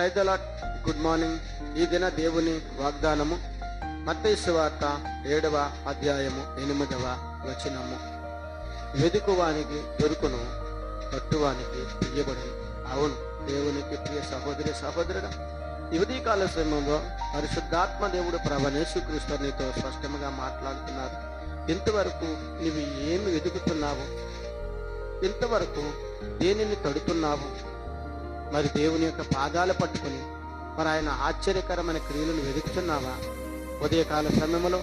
Praise the lord. Good morning. ఈ దిన దేవుని వాగ్దానము మత్తయి సువార్త 7వ అధ్యాయము 8వ వచనము. వెదుకువానికి దొరుకును, తట్టువానికి తీయబడును. అవును దేవునికి ప్రియ సహోదరి సహోదరుడు, ఈ ఉదయకాల సమయంలో పరిశుద్ధాత్మ దేవుడు ప్రభువైన యేసుక్రీస్తు నీతో స్పష్టంగా మాట్లాడుతున్నారు. ఇంతవరకు నీవు ఏమి వెతుకుతున్నావు? ఇంతవరకు దేనిని తడుతున్నావు? మరి దేవుని యొక్క పాదాలు పట్టుకుని మరి ఆయన ఆశ్చర్యకరమైన క్రియలను వెతుకుతున్నావా? ఉదయకాల సమయంలో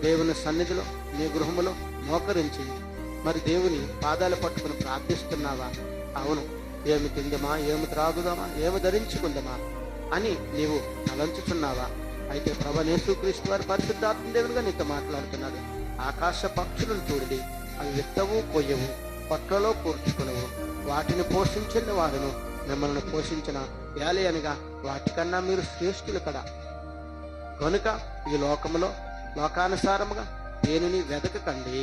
దేవుని సన్నిధిలో నీ గృహములో మోకరించి మరి దేవుని పాదాలు పట్టుకుని ప్రార్థిస్తున్నావా? అవును, ఏమి తిందమా, ఏమి త్రాగుదామా, ఏమి ధరించుకుందామా అని నీవు తలంచుచున్నావా? అయితే ప్రభువైన యేసుక్రీస్తు వారి పరిశుద్ధాత్మ దేవునిగా నీతో మాట్లాడుతున్నాడు. ఆకాశ పక్షులను చూడండి, అవి విత్తవు కొయ్యవు, పట్లలో కూర్చుకునవు, వాటిని పోషించిన వారును మిమ్మల్ని పోషించిన ఏలే అనగా వాటికన్నా మీరు శ్రేష్ఠులు కదా. కనుక ఈ లోకములో లోకానుసారముగా దేనిని వెదకకండి,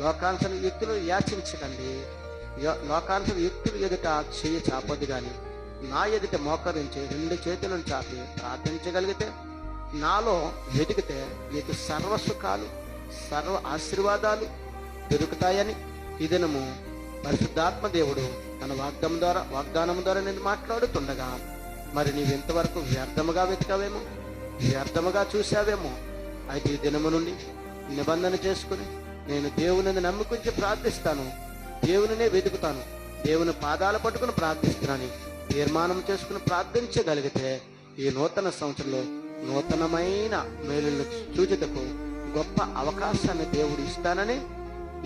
లోకానుసార యుక్తులు యాచించకండి. లోకానుసార యుక్తులు ఎదుట చెయ్యి చాపొద్దు గాని నా ఎదుట మోకరించి 2 చేతులను చాపి ప్రార్థించగలిగితే, నాలో వెతికితే మీకు సర్వ సుఖాలు సర్వ ఆశీర్వాదాలు దొరుకుతాయని ఈ దినము పరిశుద్ధాత్మ దేవుడు తన వాగ్దానం ద్వారా నేను మాట్లాడుతుండగా మరి నీవు ఇంతవరకు వ్యర్థముగా వెతికావేమో, వ్యర్థముగా చూసావేమో. అయితే ఈ దినము నుండి నిబంధన చేసుకుని నేను దేవుని నమ్ముకుంచి ప్రార్థిస్తాను, దేవునినే వెతుకుతాను, దేవుని పాదాలు పట్టుకుని ప్రార్థిస్తున్నాను తీర్మానం చేసుకుని ప్రార్థించగలిగితే ఈ నూతన సంవత్సరంలో నూతనమైన మేలులను చూచుటకు గొప్ప అవకాశాన్ని దేవుడు ఇస్తానని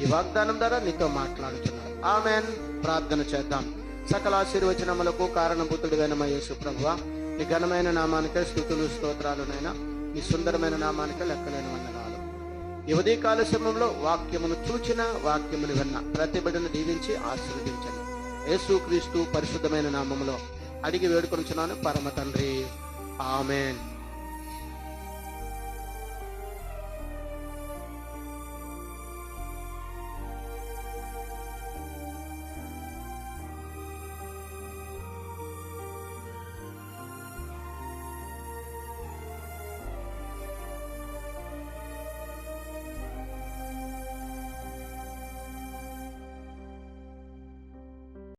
ఈ వాగ్దానం ద్వారా నీతో మాట్లాడుతున్నాడు. ఆమెన్. ప్రార్థన చేద్దాం. సకల ఆశీర్వచనములకు కారణభూతుడివైన మా యేసు ప్రభువా, నీ ఘనమైన నామానికే స్తుతులు స్తోత్రాలునైనా, నీ సుందరమైన నామానికే లెక్కలేని వందనాలు. ఈ ఉదయకాల సమయంలో వాక్యమును చూచిన వాక్యమును విన్న ప్రతి బిడ్డను దీవించి ఆశీర్వదించండి. యేసుక్రీస్తు పరిశుద్ధమైన నామములో అడిగి వేడుకొనుచున్నాను పరమ తండ్రి. ఆమెన్.